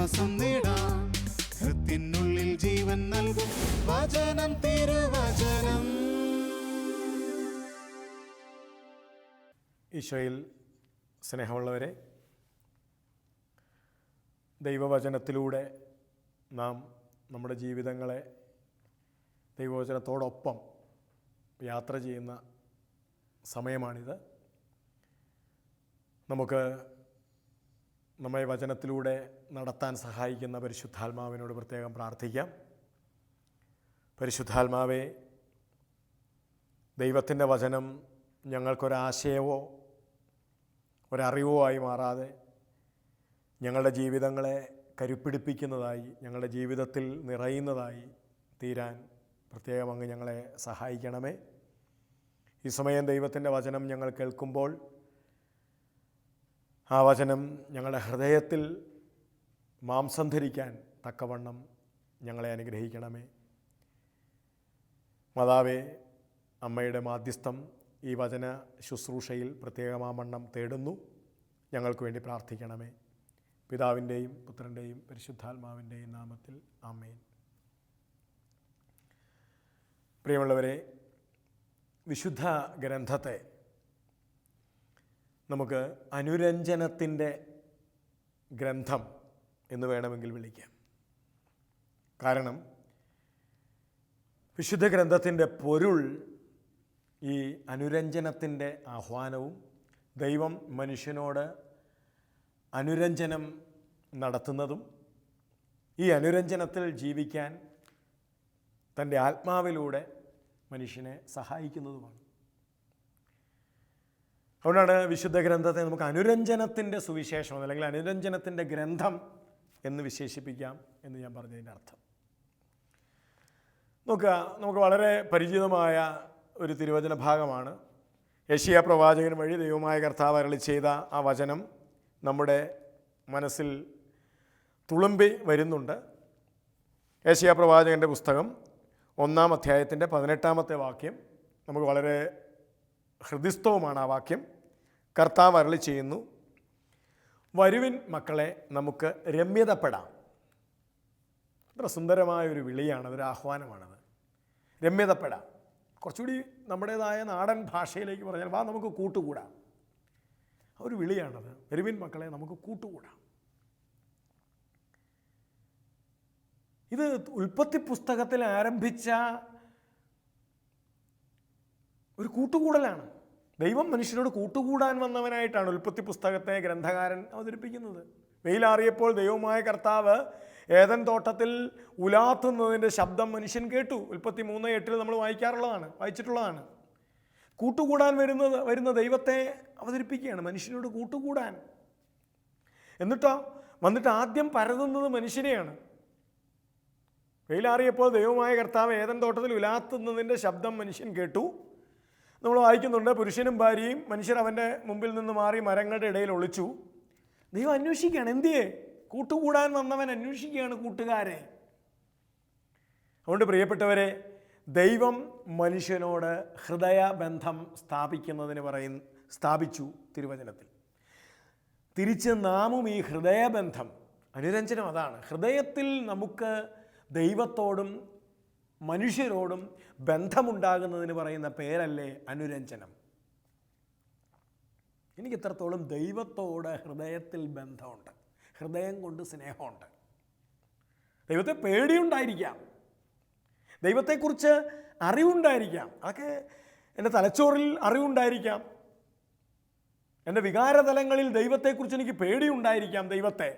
ആശ്വാസം നേടാം. ഹൃത്തിനുള്ളിൽ ജീവൻ നൽകും വചനം, തിരുവചനം. ഈശോയിൽ സ്നേഹമുള്ളവരെ, ദൈവവചനത്തിലൂടെ നാം നമ്മുടെ ജീവിതങ്ങളെ ദൈവവചനത്തോടൊപ്പം യാത്ര ചെയ്യുന്ന സമയമാണിത്. നമുക്ക് നമ്മെ വചനത്തിലൂടെ നടത്താൻ സഹായിക്കുന്ന പരിശുദ്ധാത്മാവിനോട് പ്രത്യേകം പ്രാർത്ഥിക്കാം. പരിശുദ്ധാത്മാവേ, ദൈവത്തിൻ്റെ വചനം ഞങ്ങൾക്കൊരാശയമോ ഒരറിവോ ആയി മാറാതെ ഞങ്ങളുടെ ജീവിതങ്ങളെ കരുപ്പിടിപ്പിക്കുന്നതായി, ഞങ്ങളുടെ ജീവിതത്തിൽ നിറയുന്നതായി തീരാൻ പ്രത്യേകം അങ്ങ് ഞങ്ങളെ സഹായിക്കണമേ. ഈ സമയം ദൈവത്തിൻ്റെ വചനം ഞങ്ങൾ കേൾക്കുമ്പോൾ ആ വചനം ഞങ്ങളുടെ ഹൃദയത്തിൽ മാംസം ധരിക്കാൻ തക്കവണ്ണം ഞങ്ങളെ അനുഗ്രഹിക്കണമേ. മാതാവേ, അമ്മയുടെ മാധ്യസ്ഥം ഈ വചന ശുശ്രൂഷയിൽ പ്രത്യേകമാവണ്ണം തേടുന്നു. ഞങ്ങൾക്ക് വേണ്ടി പ്രാർത്ഥിക്കണമേ. പിതാവിൻ്റെയും പുത്രൻ്റെയും പരിശുദ്ധാത്മാവിൻ്റെയും നാമത്തിൽ ആമേൻ. പ്രിയമുള്ളവരെ, വിശുദ്ധ ഗ്രന്ഥത്തെ നമുക്ക് അനുരഞ്ജനത്തിൻ്റെ ഗ്രന്ഥം എന്ന് വേണമെങ്കിൽ വിളിക്കാം. കാരണം വിശുദ്ധ ഗ്രന്ഥത്തിൻ്റെ പൊരുൾ ഈ അനുരഞ്ജനത്തിൻ്റെ ആഹ്വാനവും ദൈവം മനുഷ്യനോട് അനുരഞ്ജനം നടത്തുന്നതും ഈ അനുരഞ്ജനത്തിൽ ജീവിക്കാൻ തൻ്റെ ആത്മാവിലൂടെ മനുഷ്യനെ സഹായിക്കുന്നതുമാണ്. അതുകൊണ്ടാണ് വിശുദ്ധ ഗ്രന്ഥത്തെ നമുക്ക് അനുരഞ്ജനത്തിൻ്റെ സുവിശേഷം അല്ലെങ്കിൽ അനുരഞ്ജനത്തിൻ്റെ ഗ്രന്ഥം എന്ന് വിശേഷിപ്പിക്കാം എന്ന് ഞാൻ പറഞ്ഞതിൻ്റെ അർത്ഥം. നമുക്ക് വളരെ പരിചിതമായ ഒരു തിരുവചന ഭാഗമാണ്. യെശയ്യാ പ്രവാചകൻ വഴി ദൈവമായ കർത്താവ് അരുളി ചെയ്ത ആ വചനം നമ്മുടെ മനസ്സിൽ തുളുമ്പി വരുന്നുണ്ട്. യെശയ്യാ പ്രവാചകൻ്റെ പുസ്തകം 1-ാം അധ്യായത്തിൻ്റെ 18-ാമത്തെ വാക്യം നമുക്ക് വളരെ ഹൃദിസ്ഥവുമാണ്. ആ വാക്യം കർത്താവ് അരുളി ചെയ്യുന്നു, വരുവിൻ മക്കളെ, നമുക്ക് രമ്യതപ്പെടാം. അത്ര സുന്ദരമായൊരു വിളിയാണ്, അതൊരു ആഹ്വാനമാണത്. രമ്യതപ്പെടാം. കുറച്ചുകൂടി നമ്മുടേതായ നാടൻ ഭാഷയിലേക്ക് പറഞ്ഞാൽ വാ നമുക്ക് കൂട്ടുകൂടാം. ഒരു വിളിയാണത്. വരുവിൻ മക്കളെ, നമുക്ക് കൂട്ടുകൂടാം. ഇത് ഉൽപ്പത്തി പുസ്തകത്തിൽ ആരംഭിച്ച ഒരു കൂട്ടുകൂടലാണ്. ദൈവം മനുഷ്യനോട് കൂട്ടുകൂടാൻ വന്നവനായിട്ടാണ് ഉൽപ്പത്തി പുസ്തകത്തെ ഗ്രന്ഥകാരൻ അവതരിപ്പിക്കുന്നത്. വെയിലാറിയപ്പോൾ ദൈവമായ കർത്താവ് ഏദൻ തോട്ടത്തിൽ ഉലാത്തുന്നതിൻ്റെ ശബ്ദം മനുഷ്യൻ കേട്ടു. ഉൽപ്പത്തി 3:8 നമ്മൾ വായിച്ചിട്ടുള്ളതാണ്. കൂട്ടുകൂടാൻ വരുന്ന ദൈവത്തെ അവതരിപ്പിക്കുകയാണ്, മനുഷ്യനോട് കൂട്ടുകൂടാൻ. വന്നിട്ട് ആദ്യം പരതുന്നത് മനുഷ്യനെയാണ്. വെയിലാറിയപ്പോൾ ദൈവമായ കർത്താവ് ഏദൻ തോട്ടത്തിൽ ഉലാത്തുന്നതിൻ്റെ ശബ്ദം മനുഷ്യൻ കേട്ടു. നമ്മൾ വായിക്കുന്നുണ്ട്, പുരുഷനും ഭാര്യയും മനുഷ്യർ അവൻ്റെ മുമ്പിൽ നിന്ന് മാറി മരങ്ങളുടെ ഇടയിൽ ഒളിച്ചു. ദൈവം അന്വേഷിക്കുകയാണ്, എന്തിയേ? കൂട്ടുകൂടാൻ വന്നവൻ അന്വേഷിക്കുകയാണ് കൂട്ടുകാരെ. അതുകൊണ്ട് പ്രിയപ്പെട്ടവരെ, ദൈവം മനുഷ്യനോട് ഹൃദയബന്ധം സ്ഥാപിച്ചു തിരുവചനത്തിൽ. തിരിച്ച് നാമും ഈ ഹൃദയബന്ധം, അനുരഞ്ജനം അതാണ്. ഹൃദയത്തിൽ നമുക്ക് ദൈവത്തോടും മനുഷ്യരോടും ബന്ധമുണ്ടാകുന്നതിന് പറയുന്ന പേരല്ലേ അനുരഞ്ജനം. എനിക്ക് ഇത്രത്തോളം ദൈവത്തോട് ഹൃദയത്തിൽ ബന്ധമുണ്ട്, ഹൃദയം കൊണ്ട് സ്നേഹമുണ്ട്. ദൈവത്തെ പേടിയുണ്ടായിരിക്കാം, ദൈവത്തെക്കുറിച്ച് അറിവുണ്ടായിരിക്കാം, അതൊക്കെ എൻ്റെ തലച്ചോറിൽ അറിവുണ്ടായിരിക്കാം, എൻ്റെ വികാരതലങ്ങളിൽ ദൈവത്തെക്കുറിച്ച് എനിക്ക് പേടിയുണ്ടായിരിക്കാം. ദൈവത്തെ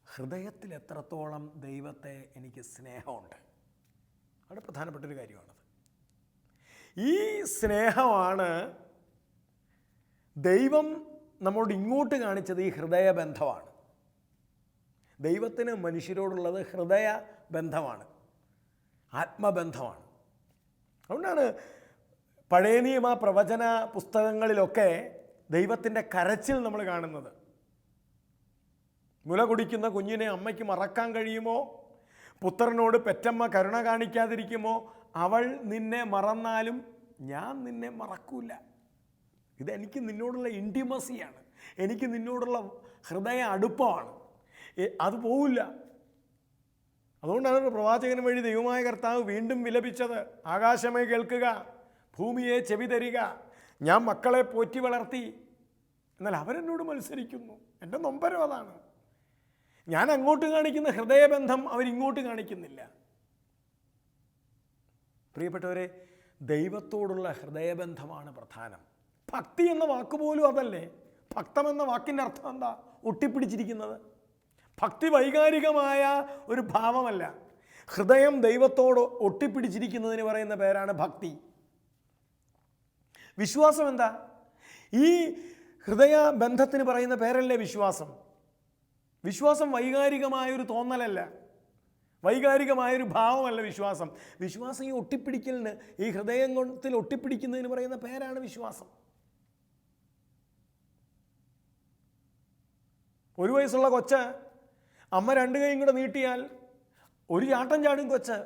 ഹൃദയത്തിൽ എത്രത്തോളം ദൈവത്തെ എനിക്ക് സ്നേഹമുണ്ട്, അത് പ്രധാനപ്പെട്ടൊരു കാര്യമാണത്. ഈ സ്നേഹമാണ് ദൈവം നമ്മളോട് ഇങ്ങോട്ട് കാണിച്ചത്. ഈ ഹൃദയബന്ധമാണ്. ദൈവത്തിന് മനുഷ്യരോടുള്ളത് ഹൃദയ ബന്ധമാണ്, ആത്മബന്ധമാണ്. അതുകൊണ്ടാണ് പഴയ നിയമ പ്രവചന പുസ്തകങ്ങളിലൊക്കെ ദൈവത്തിൻ്റെ കരച്ചിൽ നമ്മൾ കാണുന്നത്. മുല കുടിക്കുന്ന കുഞ്ഞിനെ അമ്മയ്ക്ക് മറക്കാൻ കഴിയുമോ? പുത്രനോട് പെറ്റമ്മ കരുണ കാണിക്കാതിരിക്കുമോ? അവൾ നിന്നെ മറന്നാലും ഞാൻ നിന്നെ മറക്കൂല. ഇതെനിക്ക് നിന്നോടുള്ള ഇൻറ്റിമസിയാണ്, എനിക്ക് നിന്നോടുള്ള ഹൃദയ അടുപ്പമാണ്. അത് പോവില്ല. അതുകൊണ്ടാണ് ഒരു പ്രവാചകൻ വഴി ദൈവമായ കർത്താവ് വീണ്ടും വിലപിച്ചത്, ആകാശമേ കേൾക്കുക, ഭൂമിയെ ചെവി തരിക, ഞാൻ മക്കളെ പോറ്റി വളർത്തി, എന്നാൽ അവരെന്നോട് മത്സരിക്കുന്നു. എൻ്റെ നൊമ്പരം അതാണ്. ഞാൻ അങ്ങോട്ട് കാണിക്കുന്ന ഹൃദയബന്ധം അവരിങ്ങോട്ട് കാണിക്കുന്നില്ല. പ്രിയപ്പെട്ടവരെ, ദൈവത്തോടുള്ള ഹൃദയബന്ധമാണ് പ്രധാനം. ഭക്തി എന്ന വാക്കുപോലും അതല്ലേ. ഭക്തം എന്ന വാക്കിൻ്റെ അർത്ഥം എന്താ? ഒട്ടിപ്പിടിച്ചിരിക്കുന്നത്. ഭക്തി വൈകാരികമായ ഒരു ഭാവമല്ല. ഹൃദയം ദൈവത്തോട് ഒട്ടിപ്പിടിച്ചിരിക്കുന്നതിന് പറയുന്ന പേരാണ് ഭക്തി. വിശ്വാസം എന്താ? ഈ ഹൃദയ ബന്ധത്തിന് പറയുന്ന പേരല്ലേ വിശ്വാസം. വിശ്വാസം വൈകാരികമായൊരു തോന്നലല്ല, വൈകാരികമായൊരു ഭാവമല്ല വിശ്വാസം. വിശ്വാസം ഈ ഒട്ടിപ്പിടിക്കലിന്, ഈ ഹൃദയത്തിൽ ഒട്ടിപ്പിടിക്കുന്നതിന് പറയുന്ന പേരാണ് വിശ്വാസം. ഒരു വയസ്സുള്ള കൊച്ച് അമ്മ രണ്ട് കൈയും കൂടെ നീട്ടിയാൽ ഒരു ചാട്ടം ചാടും കൊച്ച്.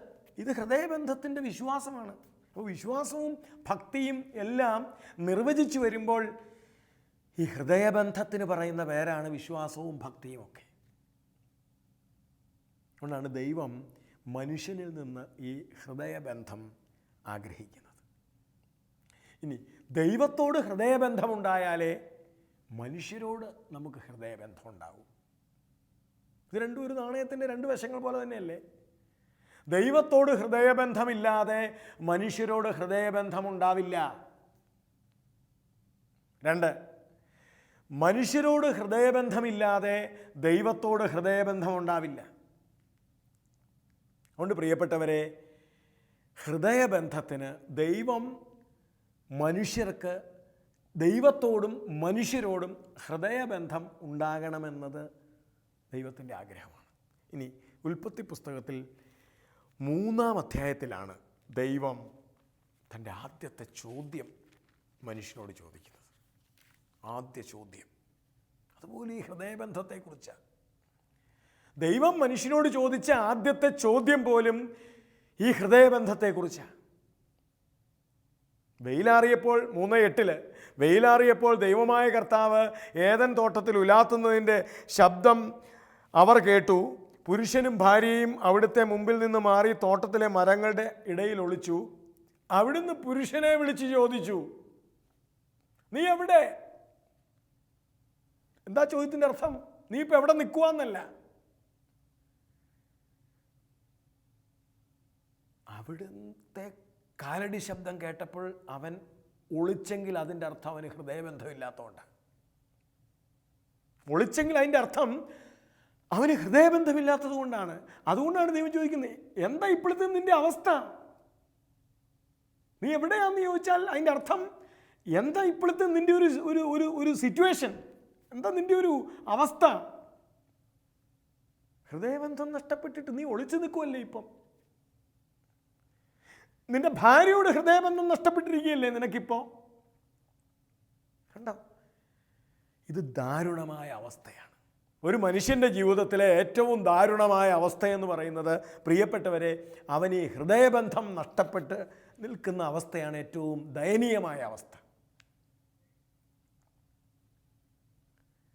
ഇത് ഹൃദയബന്ധത്തിൻ്റെ വിശ്വാസമാണ്. അപ്പോൾ വിശ്വാസവും ഭക്തിയും എല്ലാം നിർവചിച്ചു വരുമ്പോൾ ഈ ഹൃദയബന്ധത്തിന് പറയുന്ന പേരാണ് വിശ്വാസവും ഭക്തിയും ഒക്കെ. അതുകൊണ്ടാണ് ദൈവം മനുഷ്യനിൽ നിന്ന് ഈ ഹൃദയബന്ധം ആഗ്രഹിക്കുന്നത്. ഇനി ദൈവത്തോട് ഹൃദയബന്ധമുണ്ടായാലേ മനുഷ്യരോട് നമുക്ക് ഹൃദയബന്ധം ഉണ്ടാവും. ഇത് രണ്ടും ഒരു നാണയത്തിൻ്റെ രണ്ട് വശങ്ങൾ പോലെ തന്നെയല്ലേ. ദൈവത്തോട് ഹൃദയബന്ധമില്ലാതെ മനുഷ്യരോട് ഹൃദയബന്ധമുണ്ടാവില്ല. 2, മനുഷ്യരോട് ഹൃദയബന്ധമില്ലാതെ ദൈവത്തോട് ഹൃദയബന്ധമുണ്ടാവില്ല. അതുകൊണ്ട് പ്രിയപ്പെട്ടവരെ, ഹൃദയബന്ധത്തിന് ദൈവം മനുഷ്യർക്ക്, ദൈവത്തോടും മനുഷ്യരോടും ഹൃദയബന്ധം ഉണ്ടാകണമെന്നത് ദൈവത്തിൻ്റെ ആഗ്രഹമാണ്. ഇനി ഉൽപ്പത്തി പുസ്തകത്തിൽ 3-ാം അധ്യായത്തിലാണ് ദൈവം തൻ്റെ ആദ്യത്തെ ചോദ്യം മനുഷ്യനോട് ചോദിക്കുന്നത്. ആദ്യ ചോദ്യം അതുപോലെ ഈ ഹൃദയബന്ധത്തെക്കുറിച്ചാണ്. ദൈവം മനുഷ്യനോട് ചോദിച്ച ആദ്യത്തെ ചോദ്യം പോലും ഈ ഹൃദയബന്ധത്തെക്കുറിച്ചാണ്. വെയിലാറിയപ്പോൾ 3:8 വെയിലാറിയപ്പോൾ ദൈവമായ കർത്താവ് ഏദൻ തോട്ടത്തിൽ ഉലാത്തുന്നതിൻ്റെ ശബ്ദം അവർ കേട്ടു. പുരുഷനും ഭാര്യയും അവിടുത്തെ മുമ്പിൽ നിന്ന് മാറി തോട്ടത്തിലെ മരങ്ങളുടെ ഇടയിൽ ഒളിച്ചു. അവിടുന്ന് പുരുഷനെ വിളിച്ച് ചോദിച്ചു, നീ എവിടെ? എന്താ ചോദ്യത്തിൻ്റെ അർത്ഥം? നീ ഇപ്പം എവിടെ നിൽക്കുവാന്നല്ല. അവിടുത്തെ കാലടി ശബ്ദം കേട്ടപ്പോൾ അവൻ ഒളിച്ചെങ്കിൽ അതിൻ്റെ അർത്ഥം അവന് ഹൃദയബന്ധമില്ലാത്തതുകൊണ്ടാണ്. ഒളിച്ചെങ്കിൽ അതിൻ്റെ അർത്ഥം അവന് ഹൃദയബന്ധമില്ലാത്തത് കൊണ്ടാണ്. അതുകൊണ്ടാണ് ദൈവം ചോദിക്കുന്നത്, എന്താ ഇപ്പോഴത്തെ നിൻ്റെ അവസ്ഥ? നീ എവിടെയാണെന്ന് ചോദിച്ചാൽ അതിൻ്റെ അർത്ഥം എന്താ ഇപ്പോഴത്തെ നിൻ്റെ ഒരു സിറ്റുവേഷൻ, എന്താ നിൻ്റെ ഒരു അവസ്ഥ? ഹൃദയബന്ധം നഷ്ടപ്പെട്ടിട്ട് നീ ഒളിച്ചു നിൽക്കുമല്ലേ ഇപ്പം. നിന്റെ ഭാര്യയോട് ഹൃദയബന്ധം നഷ്ടപ്പെട്ടിരിക്കുകയല്ലേ നിനക്കിപ്പോൾ. കണ്ടോ, ഇത് ദാരുണമായ അവസ്ഥയാണ്. ഒരു മനുഷ്യൻ്റെ ജീവിതത്തിലെ ഏറ്റവും ദാരുണമായ അവസ്ഥയെന്ന് പറയുന്നത്, പ്രിയപ്പെട്ടവരെ, അവൻ ഈ ഹൃദയബന്ധം നഷ്ടപ്പെട്ട് നിൽക്കുന്ന അവസ്ഥയാണ് ഏറ്റവും ദയനീയമായ അവസ്ഥ.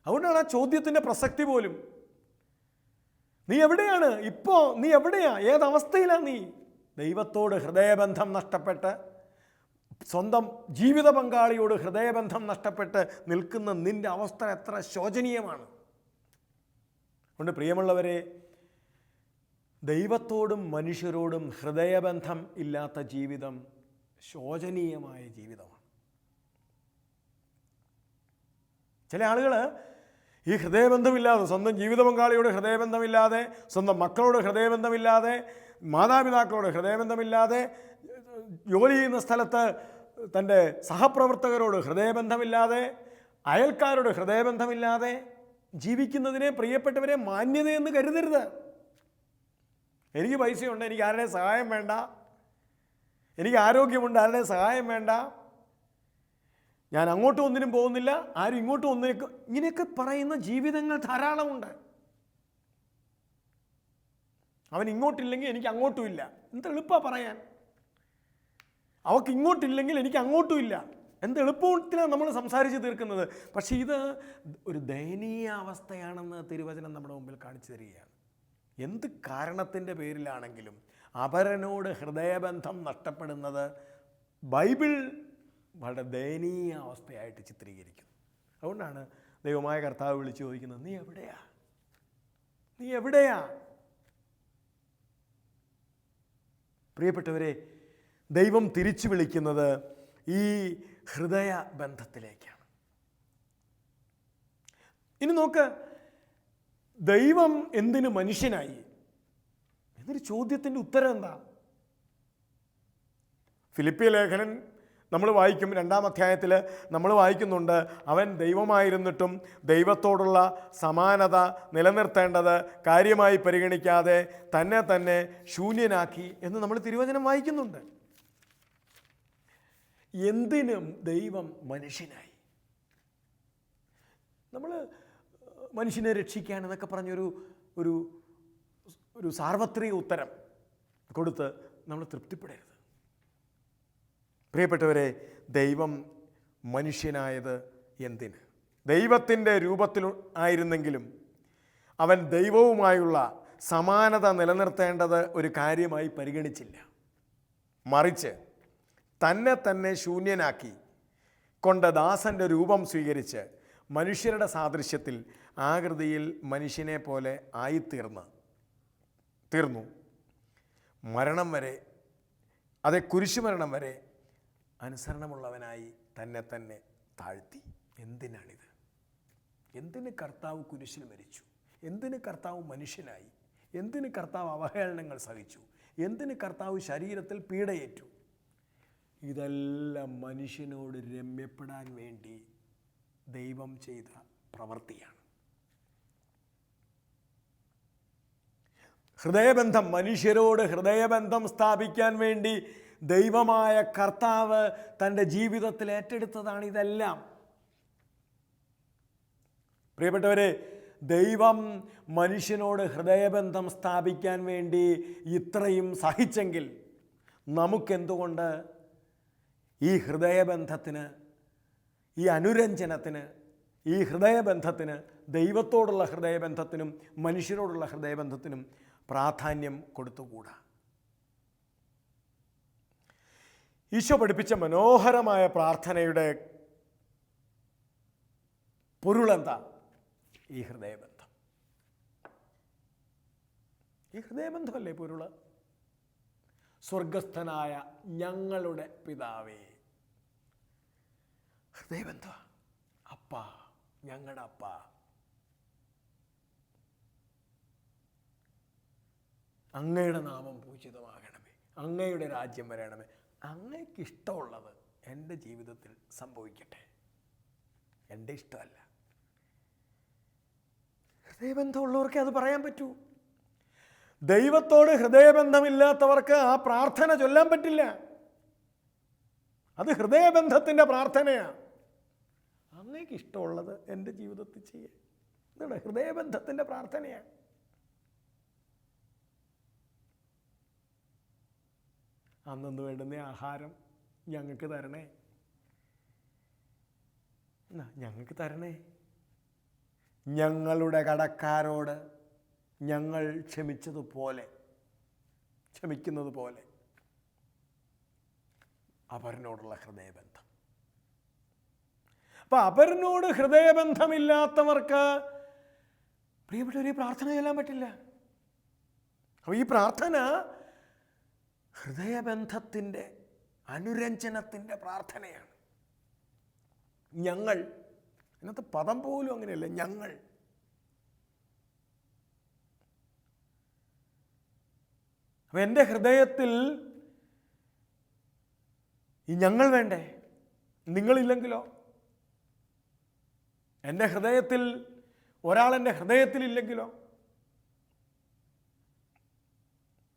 അതുകൊണ്ടാണ് ആ ചോദ്യത്തിൻ്റെ പ്രസക്തി പോലും. നീ എവിടെയാണ് ഇപ്പോൾ? നീ എവിടെയാ? ഏതവസ്ഥയിലാണ് നീ? ദൈവത്തോട് ഹൃദയബന്ധം നഷ്ടപ്പെട്ട്, സ്വന്തം ജീവിത പങ്കാളിയോട് ഹൃദയബന്ധം നഷ്ടപ്പെട്ട് നിൽക്കുന്ന നിൻ്റെ അവസ്ഥ എത്ര ശോചനീയമാണ്. അതുകൊണ്ട് പ്രിയമുള്ളവരെ, ദൈവത്തോടും മനുഷ്യരോടും ഹൃദയബന്ധം ഇല്ലാത്ത ജീവിതം ശോചനീയമായ ജീവിതമാണ്. ചില ആളുകൾ ഈ ഹൃദയബന്ധമില്ലാതെ, സ്വന്തം ജീവിത പങ്കാളിയോട് ഹൃദയബന്ധമില്ലാതെ, സ്വന്തം മക്കളോട് ഹൃദയബന്ധമില്ലാതെ, മാതാപിതാക്കളോട് ഹൃദയബന്ധമില്ലാതെ, ജോലി ചെയ്യുന്ന സ്ഥലത്ത് തൻ്റെ സഹപ്രവർത്തകരോട് ഹൃദയബന്ധമില്ലാതെ, അയൽക്കാരോട് ഹൃദയബന്ധമില്ലാതെ ജീവിക്കുന്നതിനെ പ്രിയപ്പെട്ടവരെ മാന്യതയെന്ന് കരുതരുത്. എനിക്ക് പൈസയുണ്ട്, എനിക്ക് ആരുടെ സഹായം വേണ്ട, എനിക്ക് ആരോഗ്യമുണ്ട്, ആരുടെ സഹായം വേണ്ട, ഞാൻ അങ്ങോട്ടും ഒന്നിനും പോകുന്നില്ല, ആരും ഇങ്ങോട്ടും ഒന്നിനും, ഇങ്ങനെയൊക്കെ പറയുന്ന ജീവിതങ്ങൾ ധാരാളമുണ്ട്. അവൻ ഇങ്ങോട്ടില്ലെങ്കിൽ എനിക്ക് അങ്ങോട്ടും ഇല്ല. എന്ത് എളുപ്പമാണ് പറയാൻ. അവൾക്ക് ഇങ്ങോട്ടില്ലെങ്കിൽ എനിക്ക് അങ്ങോട്ടും ഇല്ല. എന്ത് എളുപ്പത്തിലാണ് നമ്മൾ സംസാരിച്ച് തീർക്കുന്നത്. പക്ഷേ ഇത് ഒരു ദയനീയ അവസ്ഥയാണെന്ന് തിരുവചനം നമ്മുടെ മുമ്പിൽ കാണിച്ചു തരികയാണ്. എന്ത് കാരണത്തിൻ്റെ പേരിലാണെങ്കിലും അപരനോട് ഹൃദയബന്ധം നഷ്ടപ്പെടുന്നത് ബൈബിൾ വളരെ ദയനീയ അവസ്ഥയായിട്ട് ചിത്രീകരിക്കുന്നു. അതുകൊണ്ടാണ് ദൈവമായ കർത്താവ് വിളിച്ചു ചോദിക്കുന്നത്, നീ എവിടെയാ? നീ എവിടെയാ? പ്രിയപ്പെട്ടവരെ, ദൈവം തിരിച്ചു വിളിക്കുന്നത് ഈ ഹൃദയ ബന്ധത്തിലേക്കാണ്. ഇനി നോക്ക്, ദൈവം എന്തിന് മനുഷ്യനായി എന്നൊരു ചോദ്യത്തിൻ്റെ ഉത്തരം എന്താ? ഫിലിപ്പിയ ലേഖനൻ നമ്മൾ വായിക്കും, 2-ാം അധ്യായത്തിൽ നമ്മൾ വായിക്കുന്നുണ്ട്, അവൻ ദൈവമായിരുന്നിട്ടും ദൈവത്തോടുള്ള സമാനത നിലനിർത്തേണ്ടത് കാര്യമായി പരിഗണിക്കാതെ തന്നെ ശൂന്യനാക്കി എന്ന് നമ്മൾ തിരുവചനം വായിക്കുന്നുണ്ട്. എന്തിനും ദൈവം മനുഷ്യനായി. നമ്മൾ മനുഷ്യനെ രക്ഷിക്കാൻ എന്നൊക്കെ പറഞ്ഞൊരു ഒരു ഒരു സാർവത്രിക ഉത്തരം കൊടുത്ത് നമ്മൾ തൃപ്തിപ്പെടരുത്. പ്രിയപ്പെട്ടവരെ, ദൈവം മനുഷ്യനായത് എന്തിന്? ദൈവത്തിൻ്റെ രൂപത്തിൽ ആയിരുന്നെങ്കിലും അവൻ ദൈവവുമായുള്ള സമാനത നിലനിർത്തേണ്ടത് ഒരു കാര്യമായി പരിഗണിച്ചില്ല. മറിച്ച് തന്നെ ശൂന്യനാക്കി കൊണ്ട് ദാസൻ്റെ രൂപം സ്വീകരിച്ച് മനുഷ്യരുടെ സാദൃശ്യത്തിൽ ആകൃതിയിൽ മനുഷ്യനെ പോലെ തീർന്നു. മരണം വരെ, അതെ കുരിശുമരണം വരെ അനുസരണമുള്ളവനായി തന്നെ താഴ്ത്തി. എന്തിനാണിത്? എന്തിന് കർത്താവ് കുരിശിൽ മരിച്ചു? എന്തിന് കർത്താവ് മനുഷ്യനായി? എന്തിന് കർത്താവ് അവഹേളനങ്ങൾ സഹിച്ചു? എന്തിന് കർത്താവ് ശരീരത്തിൽ പീഡയേറ്റു? ഇതെല്ലാം മനുഷ്യനോട് രമ്യപ്പെടാൻ വേണ്ടി ദൈവം ചെയ്ത പ്രവൃത്തിയാണ്. ഹൃദയബന്ധം, മനുഷ്യരോട് ഹൃദയബന്ധം സ്ഥാപിക്കാൻ വേണ്ടി ദൈവമായ കർത്താവ് തൻ്റെ ജീവിതത്തിൽ ഏറ്റെടുത്തതാണ് ഇതെല്ലാം. പ്രിയപ്പെട്ടവരെ, ദൈവം മനുഷ്യനോട് ഹൃദയബന്ധം സ്ഥാപിക്കാൻ വേണ്ടി ഇത്രയും സഹിച്ചെങ്കിൽ നമുക്കെന്തുകൊണ്ട് ഈ ഹൃദയബന്ധത്തിന്, ഈ അനുരഞ്ജനത്തിന്, ഈ ഹൃദയബന്ധത്തിന്, ദൈവത്തോടുള്ള ഹൃദയബന്ധത്തിനും മനുഷ്യരോടുള്ള ഹൃദയബന്ധത്തിനും പ്രാധാന്യം കൊടുത്തുകൂടാ? ഈശോ പഠിപ്പിച്ച മനോഹരമായ പ്രാർത്ഥനയുടെ പൊരുളെന്താ? ഈ ഹൃദയബന്ധം. ഈ ഹൃദയബന്ധമല്ലേ പൊരുള്? സ്വർഗസ്ഥനായ ഞങ്ങളുടെ പിതാവേ. ഹൃദയബന്ധം. അപ്പ, ഞങ്ങളുടെ അപ്പ. അങ്ങയുടെ നാമം പൂജിതമാകണമേ, അങ്ങയുടെ രാജ്യം വരണമേ, അങ്ങയ്ക്ക് ഇഷ്ടമുള്ളത് എൻ്റെ ജീവിതത്തിൽ സംഭവിക്കട്ടെ, എൻ്റെ ഇഷ്ടമല്ല. ഹൃദയബന്ധമുള്ളവർക്ക് അത് പറയാൻ പറ്റൂ. ദൈവത്തോട് ഹൃദയബന്ധമില്ലാത്തവർക്ക് ആ പ്രാർത്ഥന ചൊല്ലാൻ പറ്റില്ല. അത് ഹൃദയബന്ധത്തിൻ്റെ പ്രാർത്ഥനയാണ്. അങ്ങേക്ക് ഇഷ്ടമുള്ളത് എൻ്റെ ജീവിതത്തിൽ ചെയ്യാൻ. എന്താണ്? ഹൃദയബന്ധത്തിൻ്റെ പ്രാർത്ഥനയാണ്. അന്നു വേണ്ടുന്ന ആഹാരം ഞങ്ങൾക്ക് തരണേ, ഞങ്ങൾക്ക് തരണേ. ഞങ്ങളുടെ കടക്കാരോട് ഞങ്ങൾ ക്ഷമിക്കുന്നത് പോലെ അപരനോടുള്ള ഹൃദയബന്ധം. അപ്പം അപരനോട് ഹൃദയബന്ധമില്ലാത്തവർക്ക് പ്രിയപ്പെട്ടവർ ഈ പ്രാർത്ഥന ചൊല്ലാൻ പറ്റില്ല. അപ്പോൾ ഈ പ്രാർത്ഥന ഹൃദയബന്ധത്തിൻ്റെ അനുരഞ്ജനത്തിൻ്റെ പ്രാർത്ഥനയാണ്. ഞങ്ങൾ, അതിനകത്ത് പദം പോലും അങ്ങനെയല്ല, ഞങ്ങൾ. അപ്പം എൻ്റെ ഹൃദയത്തിൽ ഈ ഞങ്ങൾ വേണ്ടേ? നിങ്ങളില്ലെങ്കിലോ? എൻ്റെ ഹൃദയത്തിൽ ഒരാളെൻ്റെ ഹൃദയത്തിലില്ലെങ്കിലോ?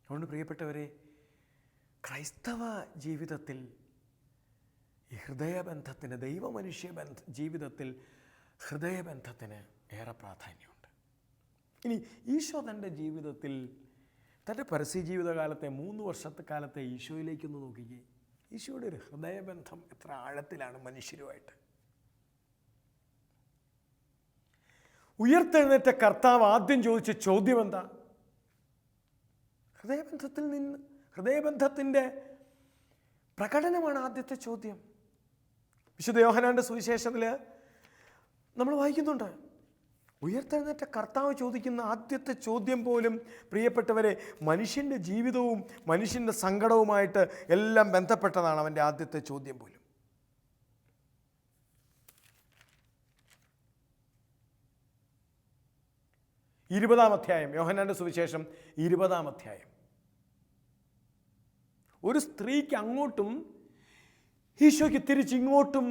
അതുകൊണ്ട് പ്രിയപ്പെട്ടവരെ, ക്രൈസ്തവ ജീവിതത്തിൽ ഈ ഹൃദയബന്ധത്തിന്, ദൈവമനുഷ്യ ജീവിതത്തിൽ ഹൃദയബന്ധത്തിന് ഏറെ പ്രാധാന്യമുണ്ട്. ഇനി ഈശോ തൻ്റെ ജീവിതത്തിൽ, തൻ്റെ പരസ്യ ജീവിതകാലത്തെ 3 വർഷത്തെ കാലത്തെ ഈശോയിലേക്കൊന്ന് നോക്കിക്കേ. ഈശോയുടെ ഒരു ഹൃദയബന്ധം എത്ര ആഴത്തിലാണ് മനുഷ്യരുമായിട്ട്. ഉയർത്തെഴുന്നേറ്റ കർത്താവ് ആദ്യം ചോദിച്ച ചോദ്യം എന്താ? ഹൃദയബന്ധത്തിൻ്റെ പ്രകടനമാണ് ആദ്യത്തെ ചോദ്യം. വിശുദ്ധ യോഹന്നാന്റെ സുവിശേഷത്തിൽ നമ്മൾ വായിക്കുന്നുണ്ട്, ഉയർത്തെഴുന്നേറ്റ കർത്താവ് ചോദിക്കുന്ന ആദ്യത്തെ ചോദ്യം പോലും പ്രിയപ്പെട്ടവരെ മനുഷ്യൻ്റെ ജീവിതവും മനുഷ്യൻ്റെ സങ്കടവുമായിട്ട് എല്ലാം ബന്ധപ്പെട്ടതാണ്. അവൻ്റെ ആദ്യത്തെ ചോദ്യം പോലും. അധ്യായം, യോഹന്നാന്റെ സുവിശേഷം 20 അധ്യായം. ഒരു സ്ത്രീക്ക് അങ്ങോട്ടും ഈശോയ്ക്ക് തിരിച്ചിങ്ങോട്ടും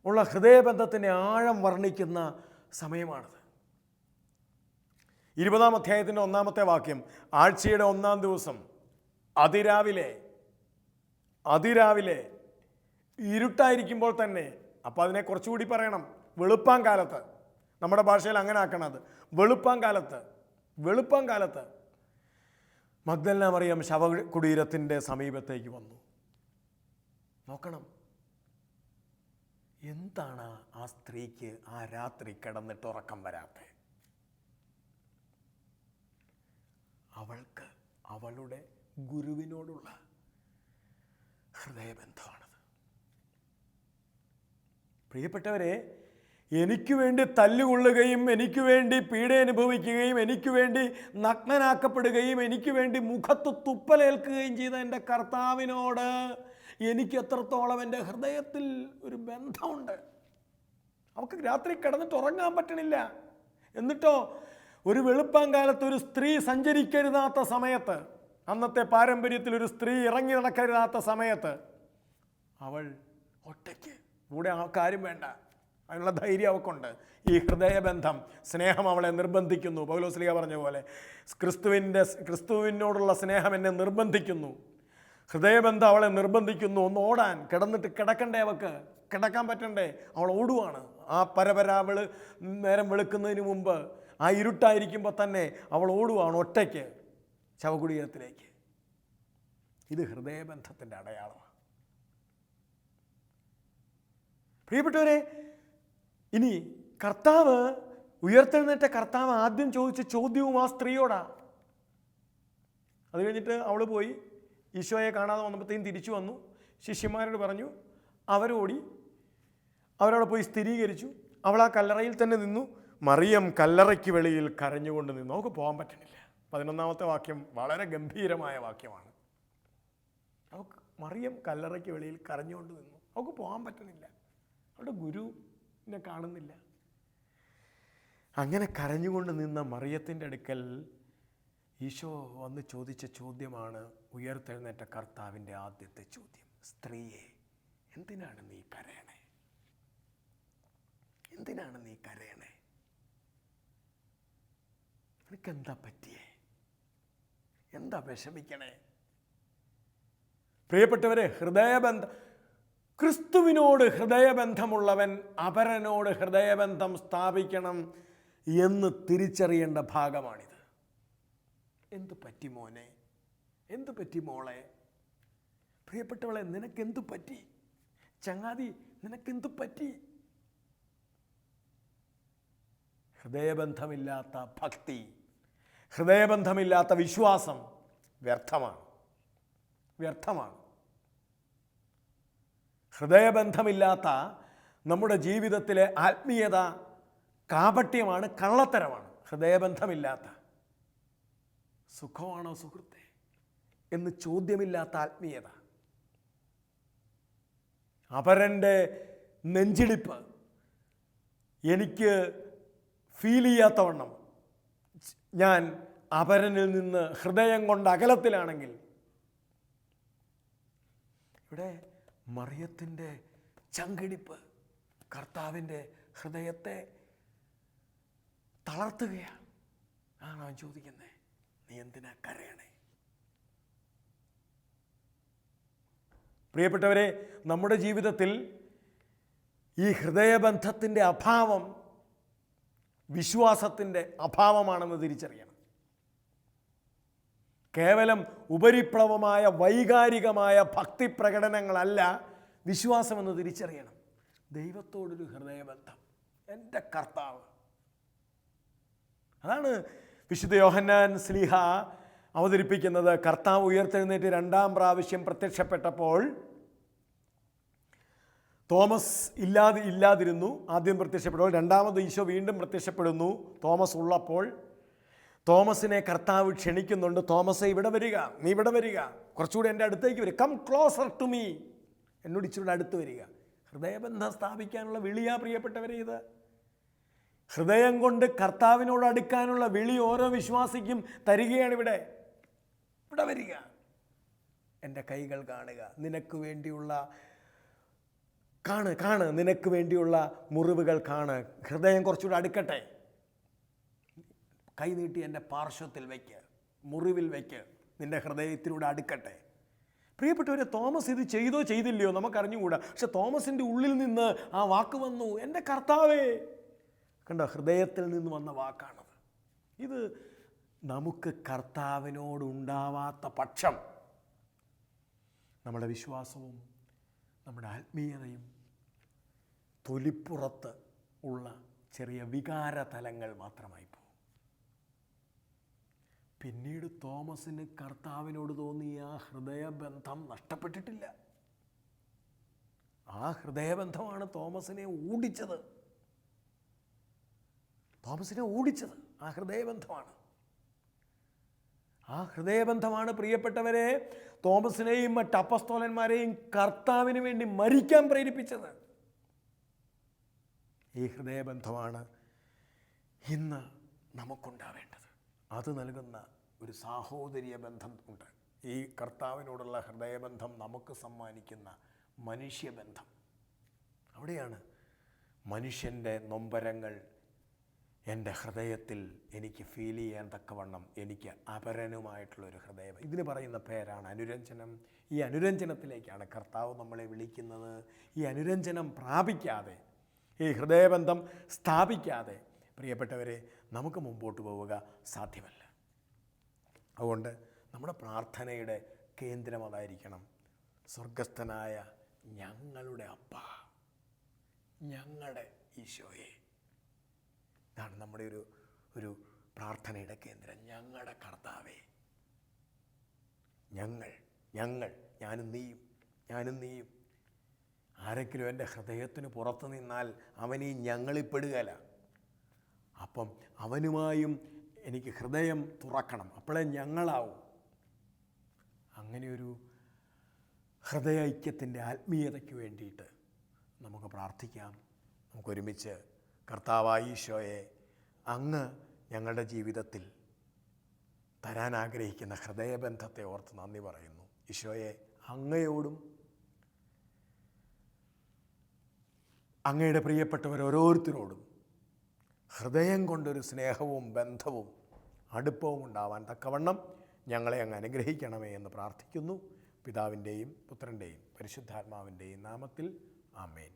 ഉള്ള ഹൃദയബന്ധത്തിൻ്റെ ആഴം വർണ്ണിക്കുന്ന സമയമാണത്. 20 അധ്യായത്തിൻ്റെ 1-ാമത്തെ വാക്യം, ആഴ്ചയുടെ 1-ാം ദിവസം അതിരാവിലെ ഇരുട്ടായിരിക്കുമ്പോൾ തന്നെ, അപ്പോൾ അതിനെ കുറച്ചുകൂടി പറയണം, വെളുപ്പാൻ കാലത്ത്, നമ്മുടെ ഭാഷയിൽ അങ്ങനെ ആക്കണത്, വെളുപ്പാൻ കാലത്ത് മഗ്ദലന മറിയം ശവകുടീരത്തിൻ്റെ സമീപത്തേക്ക് വന്നു. നോക്കണം, എന്താണ് ആ സ്ത്രീക്ക് ആ രാത്രി കിടന്നിട്ട് ഉറക്കം വരാത്തെ? അവൾക്ക് അവളുടെ ഗുരുവിനോടുള്ള ഹൃദയബന്ധമാണത്. പ്രിയപ്പെട്ടവരെ, എനിക്ക് വേണ്ടി തല്ലുകൊള്ളുകയും എനിക്ക് വേണ്ടി പീഡ അനുഭവിക്കുകയും എനിക്ക് വേണ്ടി നഗ്നനാക്കപ്പെടുകയും എനിക്ക് വേണ്ടി മുഖത്ത് തുപ്പലേൽക്കുകയും ചെയ്ത എൻ്റെ കർത്താവിനോട് എനിക്ക് എത്രത്തോളം എൻ്റെ ഹൃദയത്തിൽ ഒരു ബന്ധമുണ്ട്. അവൾക്ക് രാത്രി കിടന്നിട്ട് ഉറങ്ങാൻ പറ്റണില്ല. എന്നിട്ടോ ഒരു വെളുപ്പാങ്കാലത്ത് ഒരു സ്ത്രീ സഞ്ചരിക്കരുതാത്ത സമയത്ത്, അന്നത്തെ പാരമ്പര്യത്തിൽ ഒരു സ്ത്രീ ഇറങ്ങി നടക്കരുതാത്ത സമയത്ത് അവൾ ഒറ്റയ്ക്ക്, കൂടെ ആൾക്കാരും വേണ്ട, അതിനുള്ള ധൈര്യം അവൾക്കുണ്ട്. ഈ ഹൃദയബന്ധം, സ്നേഹം അവളെ നിർബന്ധിക്കുന്നു. പൗലോസ്ലീഹ പറഞ്ഞ പോലെ ക്രിസ്തുവിനോടുള്ള സ്നേഹം എന്നെ നിർബന്ധിക്കുന്നു. ഹൃദയബന്ധം അവളെ നിർബന്ധിക്കുന്നു ഒന്ന് ഓടാൻ. കിടന്നിട്ട് കിടക്കണ്ടേ, അവൾക്ക് കിടക്കാൻ പറ്റണ്ടേ, അവൾ ഓടുവാണ്. ആ നേരം വെളുക്കുന്നതിന് മുമ്പ്, ആ ഇരുട്ടായിരിക്കുമ്പോൾ തന്നെ അവൾ ഓടുവാണ് ഒറ്റയ്ക്ക് ശവകുടീരത്തിലേക്ക്. ഇത് ഹൃദയബന്ധത്തിൻ്റെ അടയാളമാണ്. പ്രിയപ്പെട്ടവരെ, ഇനി ഉയർത്തെഴുന്നേറ്റ കർത്താവ് ആദ്യം ചോദിച്ച ചോദ്യവും ആ സ്ത്രീയോടാ. അത് കഴിഞ്ഞിട്ട് അവൾ പോയി ഈശോയെ കാണാതെ വന്നപ്പോഴത്തേക്കും തിരിച്ചു വന്നു, ശിഷ്യന്മാരോട് പറഞ്ഞു, അവരോടി അവരവിടെ പോയി സ്ഥിരീകരിച്ചു. അവൾ ആ കല്ലറയിൽ തന്നെ നിന്നു. മറിയം കല്ലറയ്ക്ക് വെളിയിൽ കരഞ്ഞുകൊണ്ട് നിന്നു. അവൾക്ക് പോകാൻ പറ്റണില്ല. 11-ാമത്തെ വാക്യം വളരെ ഗംഭീരമായ വാക്യമാണ്. മറിയം കല്ലറയ്ക്ക് വെളിയിൽ കരഞ്ഞുകൊണ്ട് നിന്നു. അവൾക്ക് പോകാൻ പറ്റണില്ല. അവളുടെ ഗുരുവിനെ കാണുന്നില്ല. അങ്ങനെ കരഞ്ഞുകൊണ്ട് നിന്ന മറിയത്തിൻ്റെ അടുക്കൽ ഈശോ വന്ന് ചോദിച്ച ചോദ്യമാണ് ഉയർത്തെഴുന്നേറ്റ കർത്താവിൻ്റെ ആദ്യത്തെ ചോദ്യം. സ്ത്രീയെ, എന്തിനാണ് നീ കരയണേ? എന്തിനാണ് നീ കരയണേ? നിനക്കെന്താ പറ്റിയേ? എന്താ വിഷമിക്കണേ? പ്രിയപ്പെട്ടവരെ, ക്രിസ്തുവിനോട് ഹൃദയബന്ധമുള്ളവൻ അപരനോട് ഹൃദയബന്ധം സ്ഥാപിക്കണം എന്ന് തിരിച്ചറിയേണ്ട ഭാഗമാണിത്. എന്തു പറ്റി മോനെ? എന്തു പറ്റി മോളെ? പ്രിയപ്പെട്ടവളെ, നിനക്കെന്തു പറ്റി? ചങ്ങാതി, നിനക്കെന്തു പറ്റി? ഹൃദയബന്ധമില്ലാത്ത ഭക്തി, ഹൃദയബന്ധമില്ലാത്ത വിശ്വാസം വ്യർത്ഥമാണ്. ഹൃദയബന്ധമില്ലാത്ത നമ്മുടെ ജീവിതത്തിലെ ആത്മീയത കാപട്യമാണ്, കള്ളത്തരമാണ്. ഹൃദയബന്ധമില്ലാത്ത സുഖമാണോ സുഹൃത്തെ എന്ന് ചോദ്യമില്ലാത്ത ആത്മീയത, അപരൻ്റെ നെഞ്ചിടിപ്പ് എനിക്ക് ഫീൽ ചെയ്യാത്തവണ്ണം ഞാൻ അപരനിൽ നിന്ന് ഹൃദയം കൊണ്ട് അകലത്തിലാണെങ്കിൽ, ഇവിടെ മറിയത്തിൻ്റെ ചങ്കിടിപ്പ് കർത്താവിൻ്റെ ഹൃദയത്തെ തളർത്തുകയാണ്. ആണ് അവൻ ചോദിക്കുന്നത്, നീ എന്തിനാ കരയണേ? പ്രിയപ്പെട്ടവരെ, നമ്മുടെ ജീവിതത്തിൽ ഈ ഹൃദയബന്ധത്തിൻ്റെ അഭാവം വിശ്വാസത്തിൻ്റെ അഭാവമാണെന്ന് തിരിച്ചറിയണം. കേവലം ഉപരിപ്ലവമായ വൈകാരികമായ ഭക്തി പ്രകടനങ്ങളല്ല വിശ്വാസമെന്ന് തിരിച്ചറിയണം. ദൈവത്തോടൊരു ഹൃദയബന്ധം. എൻ്റെ കർത്താവ്. അതാണ് വിശുദ്ധ യോഹന്നാൻ ശ്ലീഹ അവതരിപ്പിക്കുന്നത്. കർത്താവ് ഉയർത്തെഴുന്നേറ്റ് രണ്ടാം പ്രാവശ്യം പ്രത്യക്ഷപ്പെട്ടപ്പോൾ തോമസ് ഇല്ലാതിരുന്നു. ആദ്യം പ്രത്യക്ഷപ്പെട്ടപ്പോൾ രണ്ടാമത് ഈശോ വീണ്ടും പ്രത്യക്ഷപ്പെടുന്നു. തോമസ് ഉള്ളപ്പോൾ തോമസിനെ കർത്താവ് ക്ഷണിക്കുന്നുണ്ട്. തോമസെ, ഇവിടെ വരിക, നീ ഇവിടെ വരിക, കുറച്ചുകൂടി എൻ്റെ അടുത്തേക്ക് വരിക, കം ക്ലോസർ ടു മീ, എന്നോട് ഇച്ചിരി അടുത്ത് വരിക. ഹൃദയബന്ധം സ്ഥാപിക്കാനുള്ള വിളിയാ പ്രിയപ്പെട്ടവരെ ഇത്. ഹൃദയം കൊണ്ട് കർത്താവിനോട് അടുക്കാനുള്ള വിളി ഓരോ വിശ്വാസിക്കും തരികയാണ്. ഇവിടെ വരിക, എൻ്റെ കൈകൾ കാണുക, നിനക്ക് വേണ്ടിയുള്ള കാണ് നിനക്ക് വേണ്ടിയുള്ള മുറിവുകൾ കാണ്. ഹൃദയം കുറച്ചുകൂടെ അടുക്കട്ടെ, കൈ നീട്ടി എൻ്റെ പാർശ്വത്തിൽ വയ്ക്ക്, മുറിവിൽ വയ്ക്ക്, നിൻ്റെ ഹൃദയത്തിലൂടെ അടുക്കട്ടെ. പ്രിയപ്പെട്ടവരെ, തോമസ് ഇത് ചെയ്തോ ചെയ്തില്ലയോ നമുക്കറിഞ്ഞുകൂടാ. പക്ഷെ തോമസിൻ്റെ ഉള്ളിൽ നിന്ന് ആ വാക്ക് വന്നു, എൻ്റെ കർത്താവേ. കണ്ടോ, ഹൃദയത്തിൽ നിന്ന് വന്ന വാക്കാണത്. ഇത് നമുക്ക് കർത്താവിനോടുണ്ടാവാത്ത പക്ഷം നമ്മുടെ വിശ്വാസവും നമ്മുടെ ആത്മീയതയും തൊലിപ്പുറത്ത് ഉള്ള ചെറിയ വികാരതലങ്ങൾ മാത്രമായി പോകും. പിന്നീട് തോമസിന് കർത്താവിനോട് തോന്നിയ ആ ഹൃദയബന്ധം നഷ്ടപ്പെട്ടിട്ടില്ല. ആ ഹൃദയബന്ധമാണ് തോമസിനെ ഓടിച്ചത്. ആ ഹൃദയബന്ധമാണ്. ആ ഹൃദയബന്ധമാണ് പ്രിയപ്പെട്ടവരെ തോമസിനെയും മറ്റ് അപ്പസ്തോലന്മാരെയും കർത്താവിന് വേണ്ടി മരിക്കാൻ പ്രേരിപ്പിച്ചത്. ഈ ഹൃദയബന്ധമാണ് ഇന്ന് നമുക്കുണ്ടാവേണ്ടത്. അത് നൽകുന്ന ഒരു സാഹോദര്യ ബന്ധം ഉണ്ട്. ഈ കർത്താവിനോടുള്ള ഹൃദയബന്ധം നമുക്ക് സമ്മാനിക്കുന്ന മനുഷ്യബന്ധം. അവിടെയാണ് മനുഷ്യൻ്റെ നൊമ്പരങ്ങൾ എൻ്റെ ഹൃദയത്തിൽ എനിക്ക് ഫീൽ ചെയ്യാൻ തക്കവണ്ണം എനിക്ക് അപരനുമായിട്ടുള്ളൊരു ഹൃദയം. ഇതിന് പറയുന്ന പേരാണ് അനുരഞ്ജനം. ഈ അനുരഞ്ജനത്തിലേക്കാണ് കർത്താവ് നമ്മളെ വിളിക്കുന്നത്. ഈ അനുരഞ്ജനം പ്രാപിക്കാതെ, ഈ ഹൃദയബന്ധം സ്ഥാപിക്കാതെ പ്രിയപ്പെട്ടവരെ നമുക്ക് മുമ്പോട്ട് പോവുക സാധ്യമല്ല. അതുകൊണ്ട് നമ്മുടെ പ്രാർത്ഥനയുടെ കേന്ദ്രം അതായിരിക്കണം. സ്വർഗസ്ഥനായ ഞങ്ങളുടെ അപ്പ, ഞങ്ങളുടെ ഈശോയെ. ഇതാണ് നമ്മുടെ ഒരു പ്രാർത്ഥനയുടെ കേന്ദ്രം. ഞങ്ങളുടെ കർത്താവേ, ഞാനും നീയും. ആരെങ്കിലും എൻ്റെ ഹൃദയത്തിന് പുറത്ത് നിന്നാൽ അവനീ ഞങ്ങളിൽപ്പെടുകയില്ല. അപ്പം അവനുമായും എനിക്ക് ഹൃദയം തുറക്കണം, അപ്പോഴേ ഞങ്ങളാവും. അങ്ങനെയൊരു ഹൃദയ ഐക്യത്തിൻ്റെ ആത്മീയതയ്ക്ക് വേണ്ടിയിട്ട് നമുക്ക് പ്രാർത്ഥിക്കാം. നമുക്കൊരുമിച്ച് കർത്താവായ ഈശോയെ, അങ്ങ് ഞങ്ങളുടെ ജീവിതത്തിൽ തരാൻ ആഗ്രഹിക്കുന്ന ഹൃദയബന്ധത്തെ ഓർത്ത് നന്ദി പറയുന്നു. ഈശോയെ, അങ്ങയോടും അങ്ങയുടെ പ്രിയപ്പെട്ടവർ ഓരോരുത്തരോടും ഹൃദയം കൊണ്ടൊരു സ്നേഹവും ബന്ധവും അടുപ്പവും ഉണ്ടാവാൻ തക്കവണ്ണം ഞങ്ങളെ അങ്ങ് അനുഗ്രഹിക്കണമേ എന്ന് പ്രാർത്ഥിക്കുന്നു. പിതാവിൻ്റെയും പുത്രൻ്റെയും പരിശുദ്ധാത്മാവിൻ്റെയും നാമത്തിൽ ആമേൻ.